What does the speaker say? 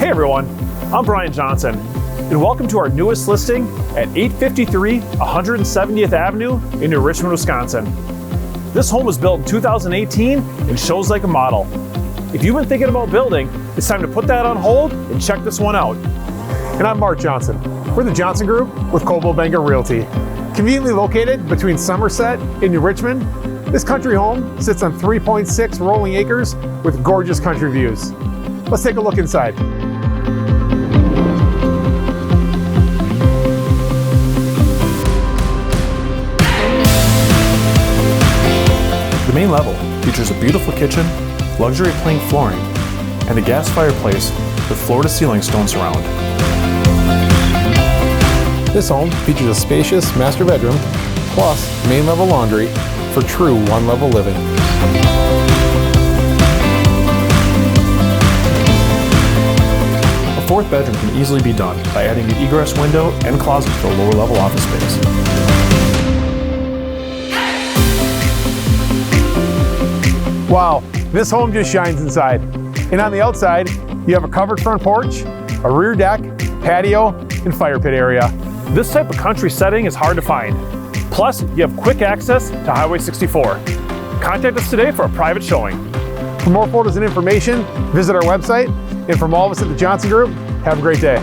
Hey everyone, I'm Brian Johnson, and welcome to our newest listing at 853 170th Avenue in New Richmond, Wisconsin. This home was built in 2018 and shows like a model. If you've been thinking about building, it's time to put that on hold and check this one out. And I'm Mark Johnson. We're the Johnson Group with Coldwell Banker Realty. Conveniently located between Somerset and New Richmond, this country home sits on 3.6 rolling acres with gorgeous country views. Let's take a look inside. The main level features a beautiful kitchen, luxury plank flooring, and a gas fireplace with floor-to-ceiling stone surround. This home features a spacious master bedroom plus main level laundry for true one-level living. A fourth bedroom can easily be done by adding an egress window and closet for a lower level office space. Wow, this home just shines inside. And on the outside, you have a covered front porch, a rear deck, patio, and fire pit area. This type of country setting is hard to find. Plus, you have quick access to Highway 64. Contact us today for a private showing. For more photos and information, visit our website. And from all of us at the Johnson Group, have a great day.